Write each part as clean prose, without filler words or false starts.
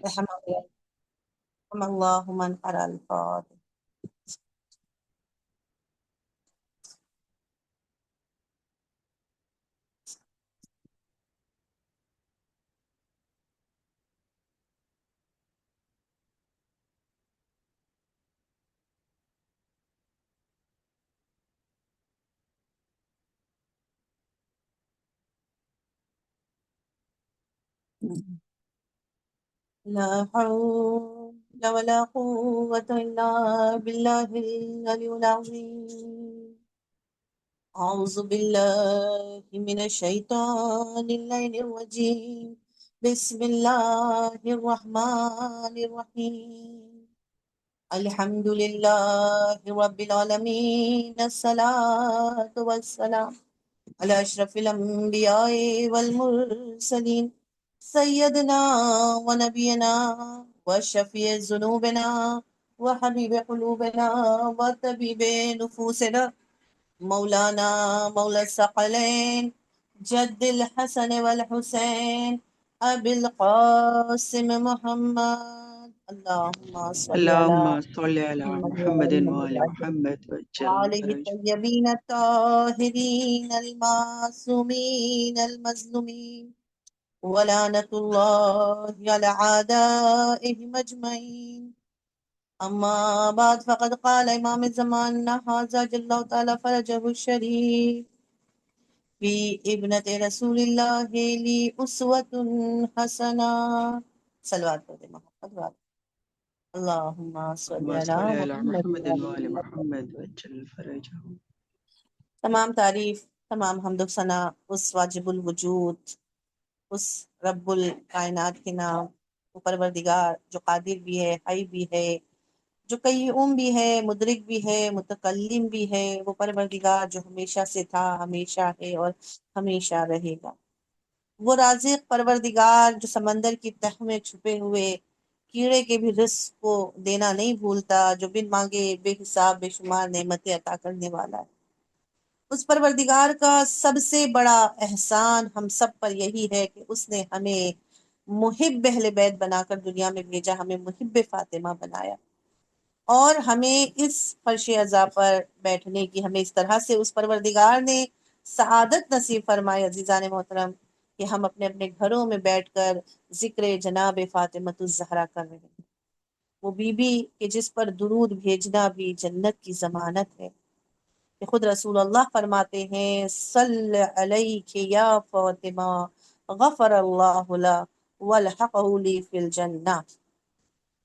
رحم الله من قرأ الفاتحة. لا حول ولا قوة إلا بالله العلي العظيم. أعوذ بالله من الشيطان اللعين الرجيم. بسم الله الرحمن الرحيم. الحمد لله رب العالمين. الصلاة والسلام على أشرف الأنبياء والمرسلين سيدنا ونبينا وشفيع ذنوبنا وحبيب قلوبنا وطبيب نفوسنا مولانا مولى الثقلين جد الحسن والحسين أبي القاسم محمد. اللهم صل على اللهم صل على محمد محمد وآل وآل محمد محمد وعجل آله فرجه. الطيبين الطاهرين المعصومين المظلومين ولعنة الله على أعدائهم أجمعين. أما بعد فقد قال إمام الزمان هذا جل الله تعالى فرجه الشريف في ابنة رسول الله لي أسوة حسنة. صلوات محمد. اللهم صل اللهم على صل على محمد محمد وآل وآل محمد. محمد وعجل فرجه. تمام تعریف، تمام حمد و ثنا اس واجب الوجود، اس رب الکائنات کے نام، وہ پروردگار جو قادر بھی ہے، حی بھی ہے، جو قیوم بھی ہے، مدرک بھی ہے، متکلم بھی ہے، وہ پروردگار جو ہمیشہ سے تھا، ہمیشہ ہے اور ہمیشہ رہے گا. وہ رازق پروردگار جو سمندر کی تہ میں چھپے ہوئے کیڑے کے بھی رزق کو دینا نہیں بھولتا، جو بن مانگے بے حساب بے شمار نعمتیں عطا کرنے والا ہے. اس پروردگار کا سب سے بڑا احسان ہم سب پر یہی ہے کہ اس نے ہمیں محب اہل بیت بنا کر دنیا میں بھیجا، ہمیں محب فاطمہ بنایا، اور ہمیں اس فرش عزا پر بیٹھنے کی، ہمیں اس طرح سے اس پروردگار نے سعادت نصیب فرمائی عزیزان محترم کہ ہم اپنے اپنے گھروں میں بیٹھ کر ذکر جناب فاطمۃ الزہرا کر رہے ہیں، وہ بی بی کہ جس پر درود بھیجنا بھی جنت کی ضمانت ہے. کہ خود رسول اللہ فرماتے ہیں صل علیک یا فاطمہ غفر اللہ لا والحقہ لی فی الجنہ،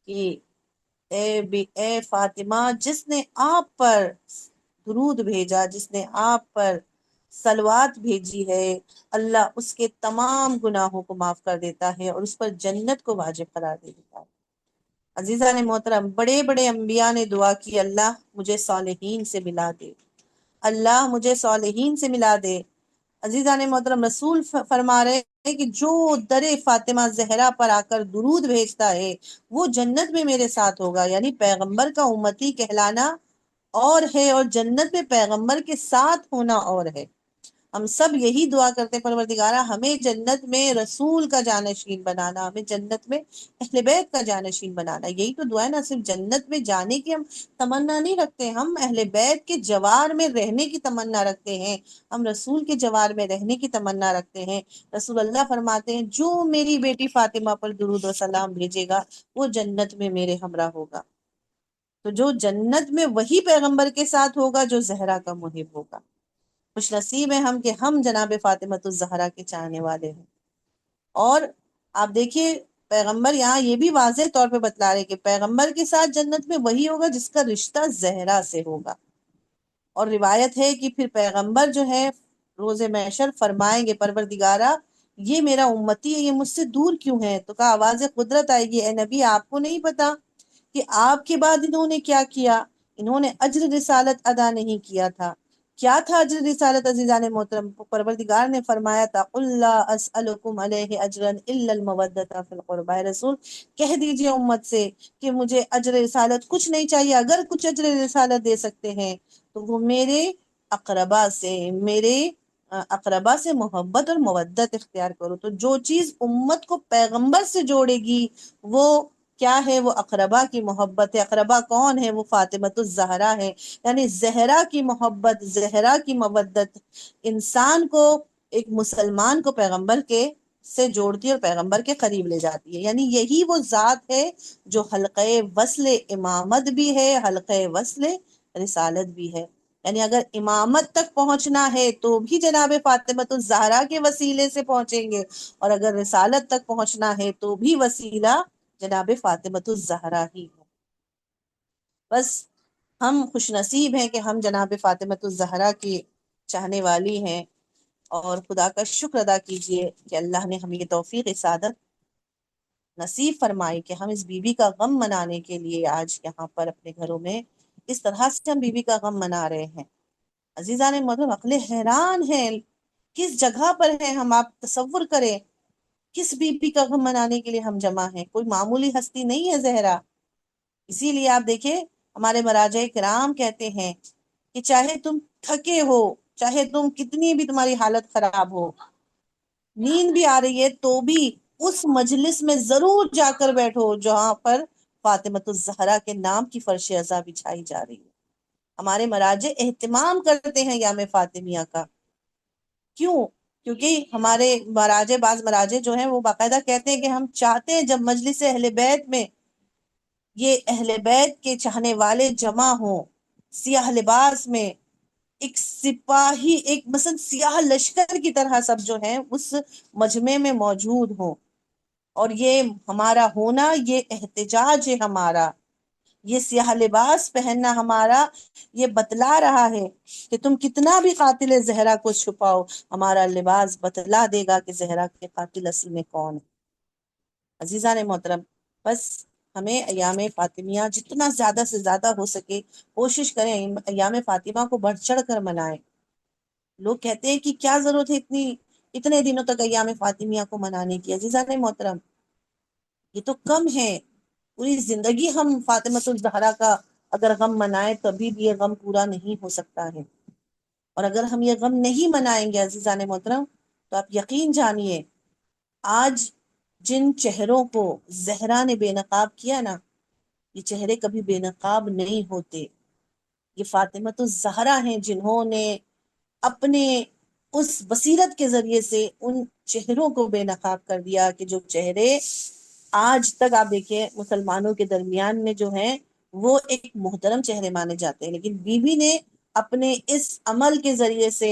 کہ اے فاطمہ جس نے آپ پر درود بھیجا، جس نے آپ پر صلوات بھیجی ہے، اللہ اس کے تمام گناہوں کو معاف کر دیتا ہے اور اس پر جنت کو واجب قرار دے دیتا ہے. عزیزان محترم، بڑے بڑے انبیاء نے دعا کی اللہ مجھے صالحین سے ملا دے، اللہ مجھے صالحین سے ملا دے. عزیزان محترم، رسول فرما رہے ہیں کہ جو در فاطمہ زہرا پر آ کر درود بھیجتا ہے وہ جنت میں میرے ساتھ ہوگا. یعنی پیغمبر کا امتی کہلانا اور ہے اور جنت میں پیغمبر کے ساتھ ہونا اور ہے. ہم سب یہی دعا کرتے ہیں پروردگارہ ہمیں جنت میں رسول کا جانشین بنانا، ہمیں جنت میں اہل بیت کا جانشین بنانا. یہی تو دعا ہے نا، صرف جنت میں جانے کی ہم تمنا نہیں رکھتے، ہم اہل بیت کے جوار میں رہنے کی تمنا رکھتے ہیں، ہم رسول کے جوار میں رہنے کی تمنا رکھتے ہیں. رسول اللہ فرماتے ہیں جو میری بیٹی فاطمہ پر درود و سلام بھیجے گا وہ جنت میں میرے ہمراہ ہوگا. تو جو جنت میں وہی پیغمبر کے ساتھ ہوگا جو زہرا کا محب ہوگا. خوش نصیب ہیں ہم کہ ہم جناب فاطمۃ الزہرا کے چاہنے والے ہیں. اور آپ دیکھیے پیغمبر یہاں یہ بھی واضح طور پہ بتلا رہے کہ پیغمبر کے ساتھ جنت میں وہی ہوگا جس کا رشتہ زہرا سے ہوگا. اور روایت ہے کہ پھر پیغمبر جو ہے روز محشر فرمائیں گے پروردگارہ یہ میرا امتی ہے، یہ مجھ سے دور کیوں ہے؟ تو کہا آواز قدرت آئے گی اے نبی آپ کو نہیں پتا کہ آپ کے بعد انہوں نے کیا کیا؟ انہوں نے اجر رسالت ادا نہیں کیا تھا. کیا تھا اجر رسالت عزیزان محترم؟ پروردگار نے فرمایا تھا قل لا اسألکم علیہ اجرا الا المودۃ فی القربى. رسول کہہ دیجئے امت سے کہ مجھے اجر رسالت کچھ نہیں چاہیے، اگر کچھ اجر رسالت دے سکتے ہیں تو وہ میرے اقربا سے، میرے اقربا سے محبت اور مودت اختیار کرو. تو جو چیز امت کو پیغمبر سے جوڑے گی وہ کیا ہے؟ وہ اقربا کی محبت ہے. اقربا کون ہے؟ وہ فاطمۃ الزہرا ہے. یعنی زہرا کی محبت، زہرا کی مودت انسان کو، ایک مسلمان کو پیغمبر کے سے جوڑتی ہے اور پیغمبر کے قریب لے جاتی ہے. یعنی یہی وہ ذات ہے جو حلقہ وصل امامت بھی ہے، حلقہ وصل رسالت بھی ہے. یعنی اگر امامت تک پہنچنا ہے تو بھی جناب فاطمۃ الزہرا کے وسیلے سے پہنچیں گے، اور اگر رسالت تک پہنچنا ہے تو بھی وسیلہ جناب فاطمۃ الزہرا ہی ہے. بس ہم خوش نصیب ہیں کہ ہم جناب فاطمۃ الزہرا کی چاہنے والی ہیں، اور خدا کا شکر ادا کیجئے کہ اللہ نے ہمیں یہ توفیق سعادت نصیب فرمائی کہ ہم اس بی بی کا غم منانے کے لیے آج یہاں پر اپنے گھروں میں اس طرح سے ہم بی بی کا غم منا رہے ہیں. عزیزان محترم، عقلیں حیران ہیں کس جگہ پر ہیں ہم. آپ تصور کریں کس بی بی کا غم منانے کے لیے ہم جمع ہیں. کوئی معمولی ہستی نہیں ہے زہرا. اسی لیے آپ دیکھیں ہمارے مراجع کرام کہتے ہیں کہ چاہے تم تھکے ہو، چاہے تم کتنی بھی تمہاری حالت خراب ہو، نیند بھی آ رہی ہے، تو بھی اس مجلس میں ضرور جا کر بیٹھو جہاں پر فاطمۃ الزہرا کے نام کی فرش ازاں بچھائی جا رہی ہے. ہمارے مراجع اہتمام کرتے ہیں یام فاطمیہ کا. کیوں؟ کیونکہ ہمارے مراجع، بعض مراجع جو ہیں وہ باقاعدہ کہتے ہیں کہ ہم چاہتے ہیں جب مجلس اہل بیت میں یہ اہل بیت کے چاہنے والے جمع ہوں، سیاہ لباس میں، ایک سپاہی، ایک مثلا سیاہ لشکر کی طرح سب جو ہیں اس مجمع میں موجود ہوں. اور یہ ہمارا ہونا، یہ احتجاج ہے ہمارا، یہ سیاہ لباس پہننا ہمارا، یہ بتلا رہا ہے کہ تم کتنا بھی قاتل زہرا کو چھپاؤ، ہمارا لباس بتلا دے گا کہ زہرا کے قاتل اصل میں کون ہے. عزیزان محترم، بس ہمیں ایام فاطمیہ جتنا زیادہ سے زیادہ ہو سکے کوشش کریں ایام فاطمہ کو بڑھ چڑھ کر منائیں. لوگ کہتے ہیں کہ کیا ضرورت ہے اتنے دنوں تک ایام فاطمیہ کو منانے کی. عزیزان محترم، یہ تو کم ہے. پوری زندگی ہم فاطمۃ الزہرا کا اگر غم منائیں تبھی بھی یہ غم پورا نہیں ہو سکتا ہے. اور اگر ہم یہ غم نہیں منائیں گے عزیزان محترم تو آپ یقین جانیے آج جن چہروں کو زہرا نے بے نقاب کیا نا، یہ چہرے کبھی بے نقاب نہیں ہوتے. یہ فاطمۃ الزہرا ہیں جنہوں نے اپنے اس بصیرت کے ذریعے سے ان چہروں کو بے نقاب کر دیا کہ جو چہرے آج تک آپ دیکھیں مسلمانوں کے درمیان میں جو ہیں وہ ایک محترم چہرے مانے جاتے ہیں، لیکن بی بی نے اپنے اس عمل کے ذریعے سے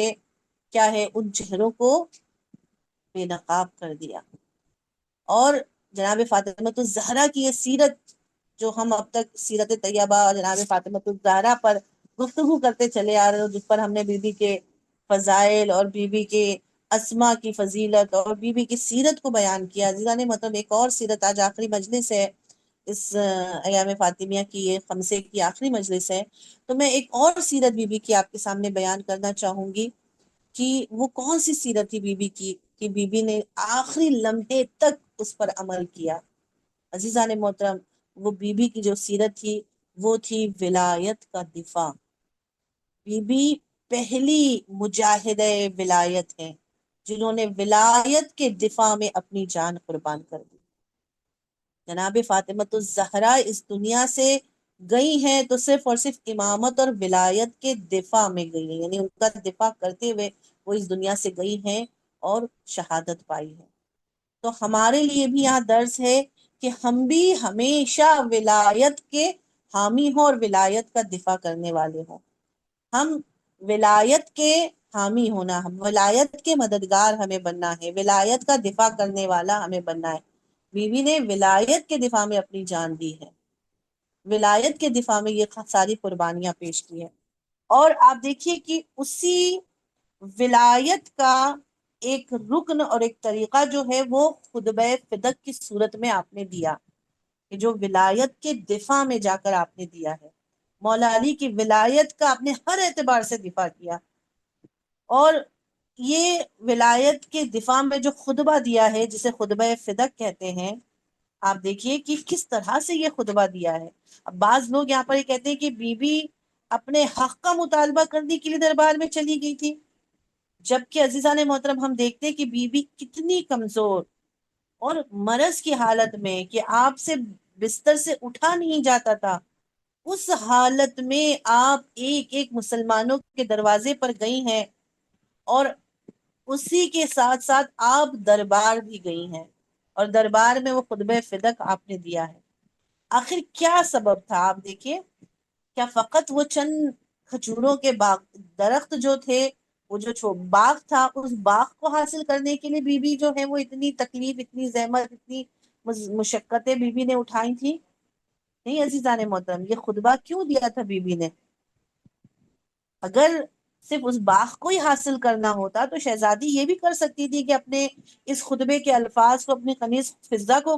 کیا ہے ان چہروں کو بے نقاب کر دیا. اور جناب فاطمۃ الزہرا کی یہ سیرت جو ہم اب تک سیرت طیبہ اور جناب فاطمۃ الزہرا پر گفتگو کرتے چلے آ رہے ہیں، جس پر ہم نے بی بی کے فضائل اور بی بی کے اسما کی فضیلت اور بی بی کی سیرت کو بیان کیا. عزیزان مطلب ایک اور سیرت، آج آخری مجلس ہے اس ایام فاطمیہ کی، یہ خمسے کی آخری مجلس ہے، تو میں ایک اور سیرت بی بی کی آپ کے سامنے بیان کرنا چاہوں گی کہ وہ کون سی سیرت تھی بی بی کی کہ بی بی نے آخری لمحے تک اس پر عمل کیا. عزیزان محترم، وہ بی بی کی جو سیرت تھی وہ تھی ولایت کا دفاع. بی بی پہلی مجاہدہ ولایت ہیں جنہوں نے ولایت کے دفاع میں اپنی جان قربان کر دی. جناب فاطمۃ الزہرا اس دنیا سے گئی ہیں تو صرف اور صرف امامت اور ولایت کے دفاع میں گئی ہیں، یعنی ان کا دفاع کرتے ہوئے وہ اس دنیا سے گئی ہیں اور شہادت پائی ہے. تو ہمارے لیے بھی یہاں درس ہے کہ ہم بھی ہمیشہ ولایت کے حامی ہوں اور ولایت کا دفاع کرنے والے ہوں. ہم ولایت کے حامی ہونا، ہم ولایت کے مددگار ہمیں بننا ہے، ولایت کا دفاع کرنے والا ہمیں بننا ہے. بی بی نے ولایت کے دفاع میں اپنی جان دی ہے، ولایت کے دفاع میں یہ ساری قربانیاں پیش کی ہیں. اور آپ دیکھیے کہ اسی ولایت کا ایک رکن اور ایک طریقہ جو ہے وہ خطبہ فدق کی صورت میں آپ نے دیا، کہ جو ولایت کے دفاع میں جا کر آپ نے دیا ہے. مولا علی کی ولایت کا آپ نے ہر اعتبار سے دفاع کیا، اور یہ ولایت کے دفاع میں جو خطبہ دیا ہے جسے خطبہ فدق کہتے ہیں، آپ دیکھیے کہ کس طرح سے یہ خطبہ دیا ہے. اب بعض لوگ یہاں پر یہ کہتے ہیں کہ بی بی اپنے حق کا مطالبہ کرنے کے لیے دربار میں چلی گئی تھی. جبکہ عزیزان محترم ہم دیکھتے ہیں کہ بیوی کتنی کمزور اور مرض کی حالت میں کہ آپ سے بستر سے اٹھا نہیں جاتا تھا، اس حالت میں آپ ایک ایک مسلمانوں کے دروازے پر گئی ہیں، اور اسی کے ساتھ ساتھ آپ دربار بھی گئی ہیں، اور دربار میں وہ خطبہ فدق آپ نے دیا ہے۔ آخر کیا سبب تھا؟ آپ دیکھیے، کیا فقط وہ چند کھجوروں کے باغ درخت جو تھے، وہ جو باغ تھا، اس باغ کو حاصل کرنے کے لیے بیوی جو ہے وہ اتنی تکلیف، اتنی زحمت، اتنی مشقتیں بیوی نے اٹھائی تھی؟ نہیں عزیزان محترم، یہ خطبہ کیوں دیا تھا بیوی نے؟ اگر صرف اس باغ کو ہی حاصل کرنا ہوتا تو شہزادی یہ بھی کر سکتی تھی کہ اپنے اس خطبے کے الفاظ کو اپنی قمیص فضہ کو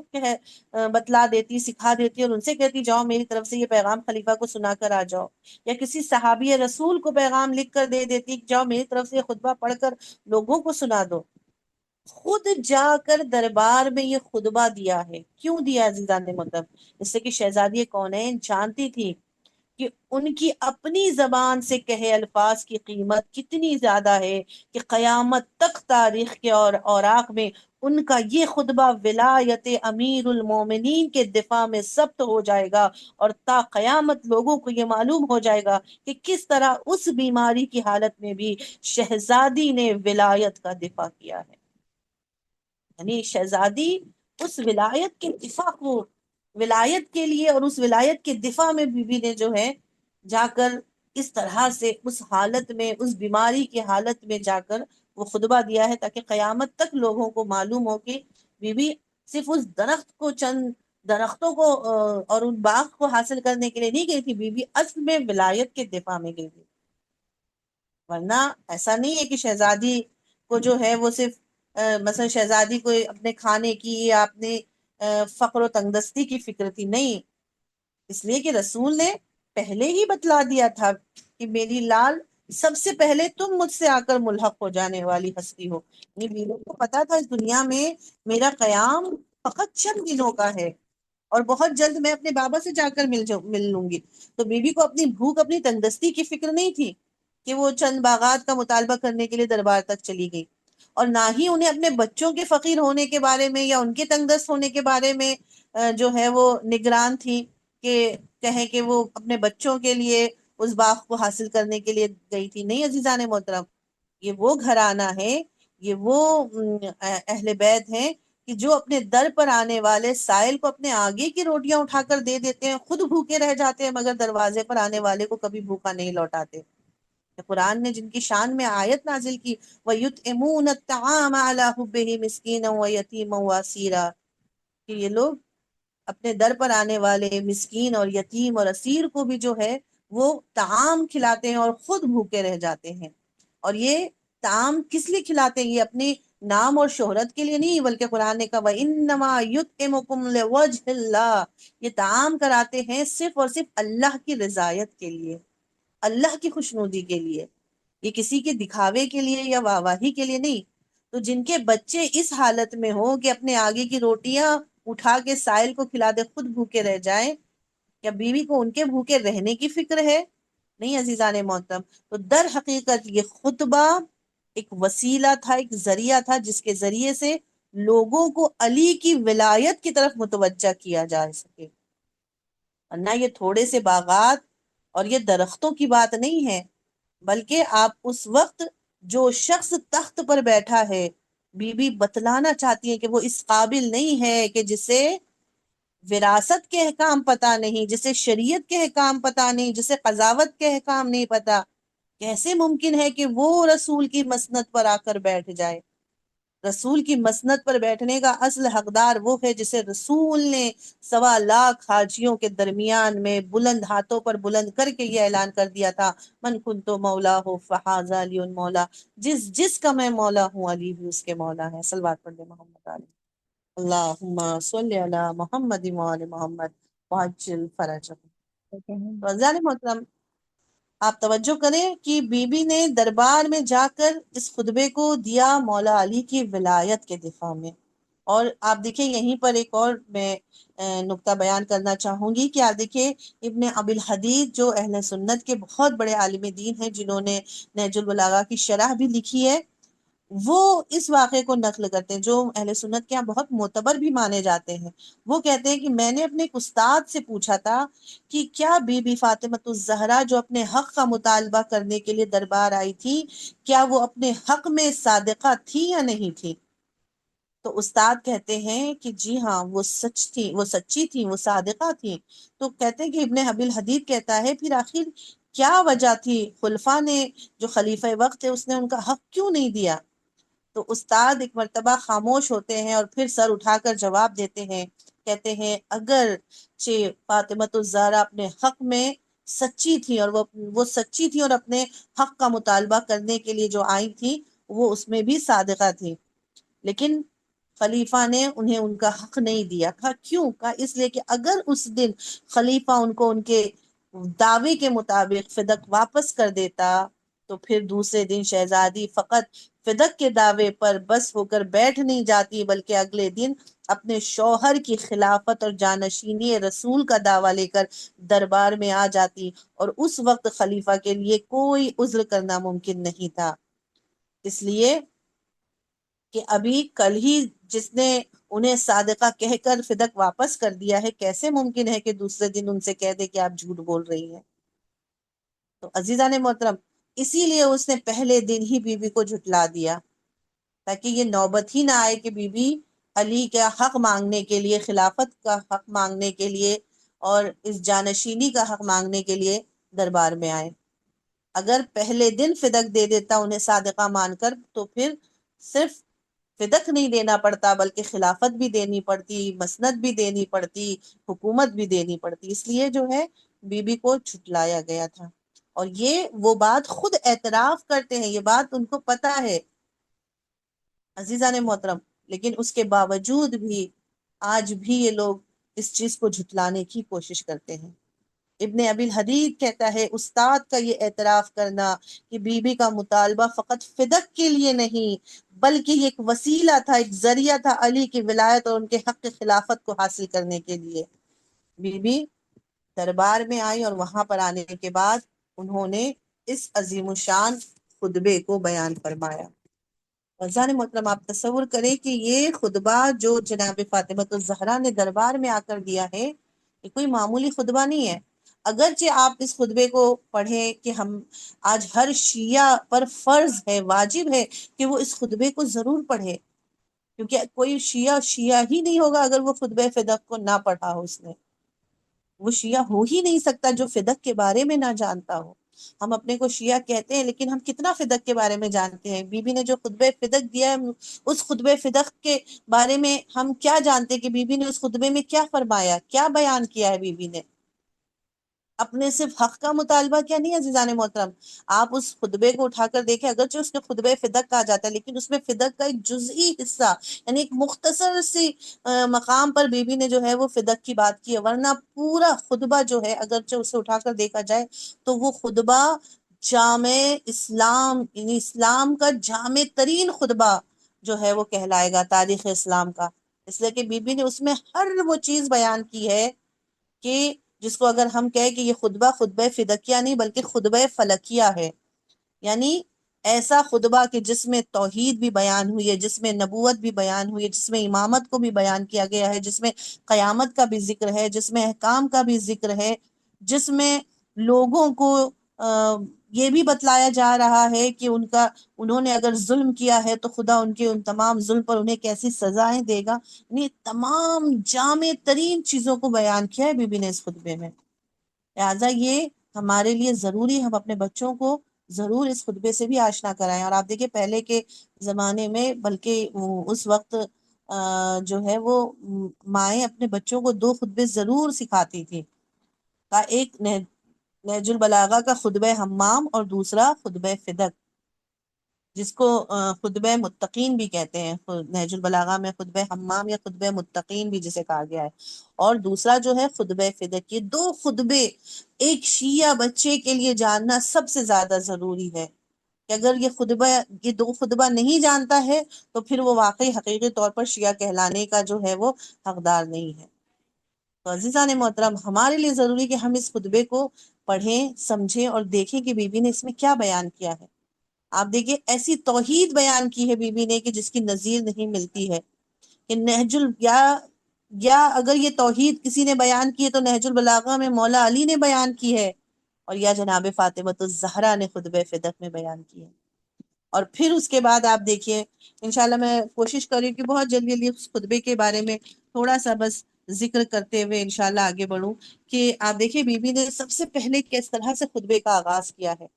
بتلا دیتی، سکھا دیتی، اور ان سے کہتی جاؤ میری طرف سے یہ پیغام خلیفہ کو سنا کر آ جاؤ، یا کسی صحابی رسول کو پیغام لکھ کر دے دیتی جاؤ میری طرف سے یہ خطبہ پڑھ کر لوگوں کو سنا دو۔ خود جا کر دربار میں یہ خطبہ دیا ہے۔ کیوں دیا عزیزان محترم؟ اس سے کہ شہزادی کونین جانتی تھی کہ ان کی اپنی زبان سے کہے الفاظ کی قیمت کتنی زیادہ ہے، کہ قیامت تک تاریخ کے اور اوراق میں ان کا یہ خطبہ ولایت امیر المومنین کے دفاع میں ثبت ہو جائے گا، اور تا قیامت لوگوں کو یہ معلوم ہو جائے گا کہ کس طرح اس بیماری کی حالت میں بھی شہزادی نے ولایت کا دفاع کیا ہے۔ یعنی شہزادی اس ولایت کے دفاع کو، ولایت کے لیے اور اس ولایت کے دفاع میں بیوی نے جو ہے جا کر اس طرح سے اس حالت میں، اس بیماری کی حالت میں جا کر وہ خطبہ دیا ہے، تاکہ قیامت تک لوگوں کو معلوم ہو کہ بیوی صرف اس درخت کو، چند درختوں کو اور ان باغ کو حاصل کرنے کے لیے نہیں گئی تھی، بیوی اصل میں ولایت کے دفاع میں گئی تھی۔ ورنہ ایسا نہیں ہے کہ شہزادی کو جو ہے وہ صرف مثلا شہزادی کو اپنے کھانے کی یا اپنے فقر و تنگدستی کی فکر تھی، نہیں، اس لیے کہ رسول نے پہلے ہی بتلا دیا تھا کہ میری لال سب سے پہلے تم مجھ سے آ کر ملحق ہو جانے والی ہستی ہو۔ یہ بیوی کو پتا تھا اس دنیا میں میرا قیام فقط چند دنوں کا ہے، اور بہت جلد میں اپنے بابا سے جا کر مل لوں گی۔ تو بیوی کو اپنی بھوک، اپنی تنگدستی کی فکر نہیں تھی کہ وہ چند باغات کا مطالبہ کرنے کے لیے دربار تک چلی گئی، اور نہ ہی انہیں اپنے بچوں کے فقیر ہونے کے بارے میں یا ان کے تنگ دست ہونے کے بارے میں جو ہے وہ نگران تھی، کہ کہیں کہ وہ اپنے بچوں کے لیے اس باغ کو حاصل کرنے کے لیے گئی تھی۔ نہیں عزیزان محترم، یہ وہ گھرانہ ہے، یہ وہ اہل بیت ہیں کہ جو اپنے در پر آنے والے سائل کو اپنے آگے کی روٹیاں اٹھا کر دے دیتے ہیں، خود بھوکے رہ جاتے ہیں، مگر دروازے پر آنے والے کو کبھی بھوکا نہیں لوٹاتے۔ قرآن نے جن کی شان میں آیت نازل کی، وَيُطْعِمُونَ الطَّعَامَ عَلَىٰ حُبِّهِ مِسْكِينًا وَيَتِيمًا وَأَسِيرًا، کہ یہ لوگ اپنے در پر آنے والے مسکین اور یتیم اور اسیر کو بھی جو ہے وہ طعام کھلاتے ہیں، اور خود بھوکے رہ جاتے ہیں۔ اور یہ طعام کس لیے کھلاتے ہیں؟ یہ اپنے نام اور شہرت کے لیے نہیں، بلکہ قرآن نے کہا وَإِنَّمَا يُطْعِمُكُمْ لِوَجْهِ اللَّهِ، یہ طعام کراتے ہیں صرف اور صرف اللہ کی رضایت کے لیے، اللہ کی خوشنودی کے لیے، یہ کسی کے دکھاوے کے لیے یا واہواہی کے لیے نہیں۔ تو جن کے بچے اس حالت میں ہو کہ اپنے آگے کی روٹیاں اٹھا کے سائل کو کھلا دے، خود بھوکے رہ جائیں، کیا بیوی کو ان کے بھوکے رہنے کی فکر ہے؟ نہیں عزیزان محترم۔ تو در حقیقت یہ خطبہ ایک وسیلہ تھا، ایک ذریعہ تھا، جس کے ذریعے سے لوگوں کو علی کی ولایت کی طرف متوجہ کیا جا سکے۔ ورنہ یہ تھوڑے سے باغات اور یہ درختوں کی بات نہیں ہے، بلکہ آپ اس وقت جو شخص تخت پر بیٹھا ہے، بی بی بتلانا چاہتی ہے کہ وہ اس قابل نہیں ہے، کہ جسے وراثت کے احکام پتہ نہیں، جسے شریعت کے احکام پتہ نہیں، جسے قضاوت کے احکام نہیں پتہ، کیسے ممکن ہے کہ وہ رسول کی مسند پر آ کر بیٹھ جائے؟ رسول کی مسند پر بیٹھنے کا اصل حقدار وہ ہے جسے رسول نے 1.25 حاجیوں کے درمیان میں بلند ہاتھوں پر بلند کر کے یہ اعلان کر دیا تھا، من کنت مولا ہو فہذا علی مولا، جس کا میں مولا ہوں علی بھی اس کے مولا ہے۔ صلوات پڑھ دیں محمد علی، اللہم صلی علی محمد وآل محمد وعجل فرجہ۔ تو عزیزان محترم، آپ توجہ کریں کہ بی بی نے دربار میں جا کر اس خطبے کو دیا مولا علی کی ولایت کے دفاع میں۔ اور آپ دیکھیں یہیں پر ایک اور میں نقطہ بیان کرنا چاہوں گی کہ آپ دیکھیں ابن ابی الحدید جو اہل سنت کے بہت بڑے عالم دین ہیں، جنہوں نے نہج البلاغہ کی شرح بھی لکھی ہے، وہ اس واقعے کو نقل کرتے ہیں جو اہل سنت کے یہاں بہت معتبر بھی مانے جاتے ہیں۔ وہ کہتے ہیں کہ میں نے اپنے ایک استاد سے پوچھا تھا کہ کیا بی بی فاطمۃ الزہرا جو اپنے حق کا مطالبہ کرنے کے لیے دربار آئی تھی، کیا وہ اپنے حق میں صادقہ تھی یا نہیں تھی؟ تو استاد کہتے ہیں کہ جی ہاں، وہ سچ تھی، وہ سچی تھی، وہ صادقہ تھی۔ تو کہتے ہیں کہ ابن ابی الحدید کہتا ہے پھر آخر کیا وجہ تھی، خلفاء نے جو خلیفہ وقت ہے اس نے ان کا حق کیوں نہیں دیا؟ تو استاد ایک مرتبہ خاموش ہوتے ہیں اور پھر سر اٹھا کر جواب دیتے ہیں، کہتے ہیں اگر فاطمۃ الزہرا اپنے حق میں سچی تھی اور وہ سچی تھی اور اپنے حق کا مطالبہ کرنے کے لیے جو آئی تھی وہ اس میں بھی صادقہ تھی، لیکن خلیفہ نے انہیں ان کا حق نہیں دیا۔ کہا کیوں؟ کہا اس لیے کہ اگر اس دن خلیفہ ان کو ان کے دعوے کے مطابق فدق واپس کر دیتا تو پھر دوسرے دن شہزادی فقط فدق کے دعوے پر بس ہو کر بیٹھ نہیں جاتی، بلکہ اگلے دن اپنے شوہر کی خلافت اور جانشینی رسول کا دعویٰ لے کر دربار میں آ جاتی، اور اس وقت خلیفہ کے لیے کوئی عذر کرنا ممکن نہیں تھا، اس لیے کہ ابھی کل ہی جس نے انہیں صادقہ کہہ کر فدق واپس کر دیا ہے، کیسے ممکن ہے کہ دوسرے دن ان سے کہہ دے کہ آپ جھوٹ بول رہی ہیں؟ تو عزیزان محترم، اسی لیے اس نے پہلے دن ہی بی بی کو جھٹلا دیا، تاکہ یہ نوبت ہی نہ آئے کہ بی بی علی کا حق مانگنے کے لیے، خلافت کا حق مانگنے کے لیے اور اس جانشینی کا حق مانگنے کے لیے دربار میں آئے۔ اگر پہلے دن فدق دے دیتا انہیں صادقہ مان کر تو پھر صرف فدق نہیں دینا پڑتا بلکہ خلافت بھی دینی پڑتی، مسند بھی دینی پڑتی، حکومت بھی دینی پڑتی، اس لیے جو ہے بی بی کو چھٹلایا گیا تھا۔ اور یہ وہ بات خود اعتراف کرتے ہیں، یہ بات ان کو پتا ہے عزیزان محترم، لیکن اس کے باوجود بھی آج بھی یہ لوگ اس چیز کو جھٹلانے کی کوشش کرتے ہیں۔ ابن ابی الحدید کہتا ہے استاد کا یہ اعتراف کرنا کہ بی بی کا مطالبہ فقط فدق کے لیے نہیں بلکہ یہ ایک وسیلہ تھا، ایک ذریعہ تھا علی کی ولایت اور ان کے حق خلافت کو حاصل کرنے کے لیے۔ بی بی دربار میں آئی اور وہاں پر آنے کے بعد انہوں نے اس عظیم الشان خطبے کو بیان فرمایا۔ وزان محترم، آپ تصور کریں کہ یہ خطبہ جو جناب فاطمۃ الزہرا نے دربار میں آ کر دیا ہے، یہ کوئی معمولی خطبہ نہیں ہے۔ اگرچہ آپ اس خطبے کو پڑھیں کہ ہم آج ہر شیعہ پر فرض ہے، واجب ہے کہ وہ اس خطبے کو ضرور پڑھے، کیونکہ کوئی شیعہ ہی نہیں ہوگا اگر وہ خطبہ فدق کو نہ پڑھا ہو، اس نے وہ شیعہ ہو ہی نہیں سکتا جو فدق کے بارے میں نہ جانتا ہو۔ ہم اپنے کو شیعہ کہتے ہیں لیکن ہم کتنا فدق کے بارے میں جانتے ہیں؟ بی بی نے جو خطبہ فدق دیا ہے اس خطبہ فدق کے بارے میں ہم کیا جانتے ہیں کہ بی بی نے اس خطبے میں کیا فرمایا، کیا بیان کیا ہے؟ بی بی نے اپنے صرف حق کا مطالبہ کیا نہیں عزیزان محترم، آپ اس خطبے کو اٹھا کر دیکھیں، اگرچہ اس کے خطبہ فدق کہا جاتا ہے لیکن اس میں فدق کا ایک جزئی حصہ، یعنی ایک مختصر سی مقام پر بی بی نے جو ہے وہ فدق کی بات کی ہے، ورنہ پورا خطبہ جو ہے اگرچہ اسے اٹھا کر دیکھا جائے تو وہ خطبہ جامع اسلام، یعنی اسلام کا جامع ترین خطبہ جو ہے وہ کہلائے گا تاریخ اسلام کا، اس لیے کہ بی بی نے اس میں ہر وہ چیز بیان کی ہے کہ جس کو اگر ہم کہیں کہ یہ خطبہ فدقیہ نہیں بلکہ خطبہ فلکیہ ہے، یعنی ایسا خطبہ کہ جس میں توحید بھی بیان ہوئی ہے، جس میں نبوت بھی بیان ہوئی ہے، جس میں امامت کو بھی بیان کیا گیا ہے، جس میں قیامت کا بھی ذکر ہے، جس میں احکام کا بھی ذکر ہے، جس میں لوگوں کو یہ بھی بتلایا جا رہا ہے کہ انہوں نے اگر ظلم کیا ہے تو خدا ان کے ان تمام ظلم پر انہیں کیسی سزائیں دے گا، یعنی تمام جامع ترین چیزوں کو بیان کیا ہے بی بی نے اس خطبے میں۔ لہٰذا یہ ہمارے لیے ضروری، ہم اپنے بچوں کو ضرور اس خطبے سے بھی آشنا کرائیں۔ اور آپ دیکھیں پہلے کے زمانے میں بلکہ اس وقت جو ہے وہ مائیں اپنے بچوں کو 2 خطبے ضرور سکھاتی تھی، کا ایک نہج البلاغہ کا خطبہ حمام اور دوسرا خطبہ فدق، جس کو خطبہ متقین بھی کہتے ہیں، نہج البلاغہ میں خطبہ حمام یا خطبہ متقین بھی جسے کہا گیا ہے، اور دوسرا جو ہے خطبہ فدق۔ یہ 2 خطبے ایک شیعہ بچے کے لیے جاننا سب سے زیادہ ضروری ہے، کہ اگر یہ 2 خطبہ نہیں جانتا ہے تو پھر وہ واقعی حقیقی طور پر شیعہ کہلانے کا جو ہے وہ حقدار نہیں ہے۔ تو عزیزان محترم، ہمارے لیے ضروری کہ ہم اس خطبے کو پڑھیں، سمجھیں اور دیکھیں کہ بی بی نے اس میں کیا بیان کیا ہے۔ آپ دیکھیے ایسی توحید بیان کی ہے بی بی نے کہ جس کی نظیر نہیں ملتی ہے، کہ نہج یا اگر یہ توحید کسی نے بیان کی ہے تو نہج البلاغہ میں مولا علی نے بیان کی ہے، اور یا جناب فاطمہ الزہرا نے خطبہ فدق میں بیان کی ہے۔ اور پھر اس کے بعد آپ دیکھیے، انشاءاللہ میں کوشش کر رہی ہوں کہ بہت جلدی جلدی اس خطبے کے بارے میں تھوڑا سا بس ذکر کرتے ہوئے انشاءاللہ آگے بڑھوں، کہ آپ دیکھیے بی بی نے سب سے پہلے کس طرح سے خطبے کا آغاز کیا ہے۔